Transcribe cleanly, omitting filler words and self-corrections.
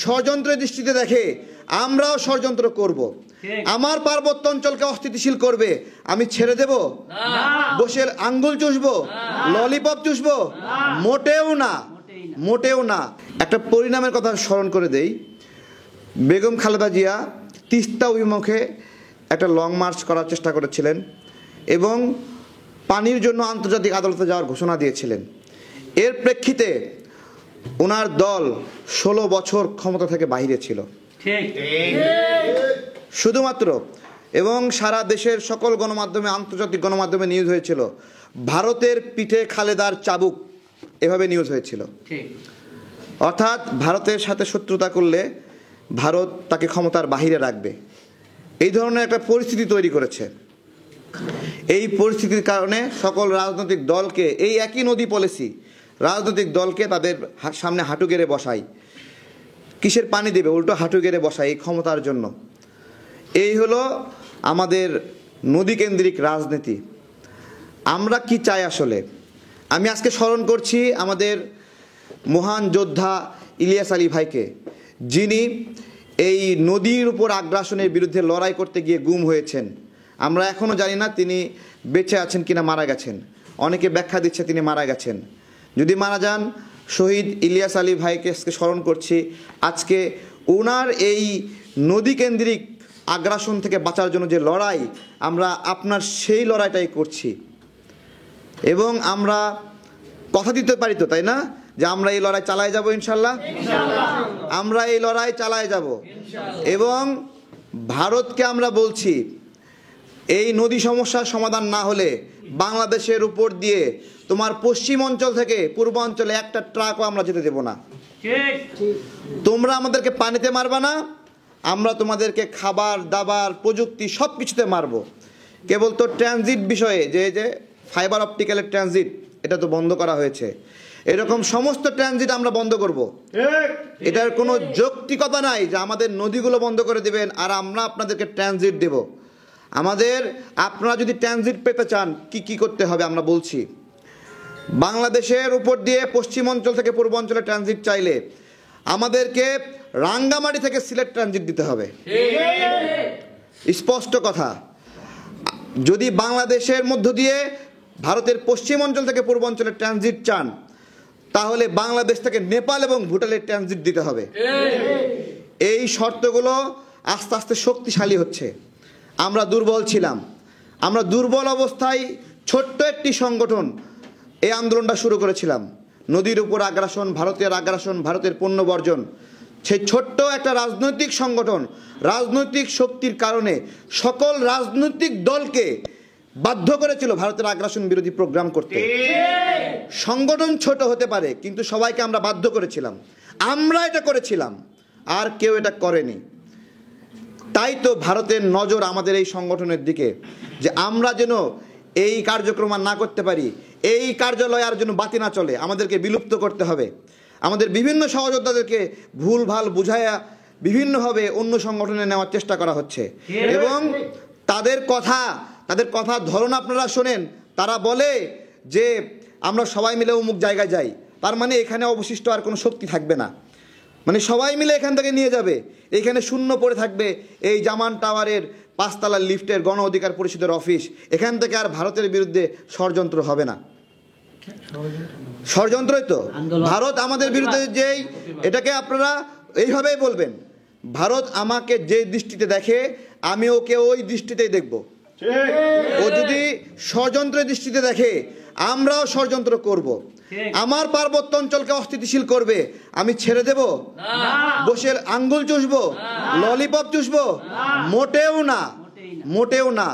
ষড়যন্ত্রের দৃষ্টিতে দেখে আমরাও ষড়যন্ত্র করব। আমার পার্বত্য অঞ্চলকে অস্থিতিশীল করবে, আমি ছেড়ে দেব? বসে আঙ্গুল চুষবো, ললিপপ চুষবো? মোটেও না, মোটেও না। একটা পরিণামের কথা স্মরণ করে দেই। বেগম খালেদা জিয়া তিস্তা অভিমুখে একটা লং মার্চ করার চেষ্টা করেছিলেন এবং পানির জন্য আন্তর্জাতিক আদালতে যাওয়ার ঘোষণা দিয়েছিলেন। এর প্রেক্ষিতে ওনার দল 16 বছর ক্ষমতা থেকে বাইরে ছিল শুধুমাত্র, এবং সারা দেশের সকল গণমাধ্যমে, আন্তর্জাতিক গণমাধ্যমে নিউজ হয়েছিল ভারতের পিঠে খালেদার চাবুক, এভাবে নিউজ হয়েছিল। অর্থাৎ ভারতের সাথে শত্রুতা করলে ভারত তাকে ক্ষমতার বাহিরে রাখবে, এই ধরনের একটা পরিস্থিতি তৈরি করেছে। এই পরিস্থিতির কারণে সকল রাজনৈতিক দলকে, এই একই নদী পলিসি, রাজনৈতিক দলকে তাদের সামনে হাঁটু গেড়ে বসাই। কিসের পানি দেবে? উল্টো হাঁটু গেড়ে বসাই এই ক্ষমতার জন্য। এই হলো আমাদের নদী কেন্দ্রিক রাজনীতি। আমরা কি চাই আসলে? আমি আজকে স্মরণ করছি আমাদের মহান যোদ্ধা ইলিয়াস আলী ভাইকে, যিনি এই নদীর উপর আগ্রাসনের বিরুদ্ধে লড়াই করতে গিয়ে গুম হয়েছেন। আমরা এখনও জানি না তিনি বেঁচে আছেন কিনা মারা গেছেন। অনেকে ব্যাখ্যা দিচ্ছে তিনি মারা গেছেন। যদি মারা যান, শহীদ ইলিয়াস আলী ভাইকে আজকে স্মরণ করছি। আজকে ওনার এই নদী কেন্দ্রিক আগ্রাসন থেকে বাঁচার জন্য যে লড়াই, আমরা আপনার সেই লড়াইটাই করছি। এবং আমরা কথা দিতে পারি তো, তাই না, যে আমরা এই লড়াই চালায় যাব ইনশাল্লাহ। আমরা এই লড়াই চালায় যাব। এবং ভারতকে আমরা বলছি, এই নদী সমস্যার সমাধান না হলে বাংলাদেশের উপর দিয়ে তোমার পশ্চিম অঞ্চল থেকে পূর্বাঞ্চলে একটা ট্রাকও আমরা যেতে দেব না। তোমরা আমাদেরকে পানিতে মারবা না, আমরা তোমাদেরকে খাবার দাবার প্রযুক্তি সব কিছুতে মারবো। কেবল তো ট্রানজিট বিষয়ে, যে ফাইবার অপটিক্যালের ট্রানজিট, এটা তো বন্ধ করা হয়েছে। এরকম সমস্ত ট্রানজিট আমরা বন্ধ করব। এটার কোনো যৌক্তিকতা নাই যে আমাদের নদীগুলো বন্ধ করে দেবেন আর আমরা আপনাদেরকে ট্রানজিট দেব। আমাদের, আপনারা যদি ট্রানজিট পেতে চান কি করতে হবে আমরা বলছি। বাংলাদেশের উপর দিয়ে পশ্চিম অঞ্চল থেকে পূর্বাঞ্চলে ট্রানজিট চাইলে আমাদেরকে রাঙ্গামাটি থেকে সিলেট ট্রানজিট দিতে হবে। স্পষ্ট কথা। যদি বাংলাদেশের মধ্য দিয়ে ভারতের পশ্চিম অঞ্চল থেকে পূর্বাঞ্চলে ট্রানজিট চান, তাহলে বাংলাদেশ থেকে নেপাল এবং ভুটানের ট্রানজিট দিতে হবে। এই শর্তগুলো আস্তে আস্তে শক্তিশালী হচ্ছে। আমরা দুর্বল ছিলাম। আমরা দুর্বল অবস্থায় ছোট্ট একটি সংগঠন এই আন্দোলনটা শুরু করেছিলাম। নদীর উপর আগ্রাসন, ভারতের আগ্রাসন, ভারতের পণ্য বর্জন। সেই ছোট্ট একটা রাজনৈতিক সংগঠন রাজনৈতিক শক্তির কারণে সকল রাজনৈতিক দলকে বাধ্য করেছিল ভারতের আগ্রাসন বিরোধী প্রোগ্রাম করতে। সংগঠন ছোট হতে পারে, কিন্তু সবাইকে আমরা বাধ্য করেছিলাম। আমরা এটা করেছিলাম, আর কেউ এটা করেনি। তাই তো ভারতের নজর আমাদের এই সংগঠনের দিকে, যে আমরা যেন এই কার্যক্রম না করতে পারি, এই কার্যালয় আর যেন বাতি না চলে, আমাদেরকে বিলুপ্ত করতে হবে। আমাদের বিভিন্ন সহযোদ্ধাদেরকে ভুলভাল বুঝায়া বিভিন্নভাবে অন্য সংগঠনে নেওয়ার চেষ্টা করা হচ্ছে। এবং তাদের কথা ধরন আপনারা শোনেন। তারা বলে যে আমরা সবাই মিলে অমুক জায়গায় যাই, তার মানে এখানে অবশিষ্ট আর কোনো শক্তি থাকবে না, মানে সবাই মিলে এখান থেকে নিয়ে যাবে, এখানে শূন্য পড়ে থাকবে এই জামান টাওয়ারের 5 তলার লিফটের গণ অধিকার পরিষদের অফিস। এখান থেকে আর ভারতের বিরুদ্ধে ষড়যন্ত্র হবে না। ষড়যন্ত্রই তো ভারত আমাদের বিরুদ্ধে, যেই এটাকে আপনারা এইভাবেই বলবেন, ভারত আমাকে যে দৃষ্টিতে দেখে আমি ওকে ওই দৃষ্টিতেই দেখব। ও যদি ষড়যন্ত্রের দৃষ্টিতে দেখে আমরাও ষড়যন্ত্র করব। আমার পার্বত্য অঞ্চলকে অস্থিতিশীল করবে, আমি ছেড়ে দেব? বসে আঙ্গুল চুষবো, ললিপপ চুষবো? মোটেও না, মোটেও না।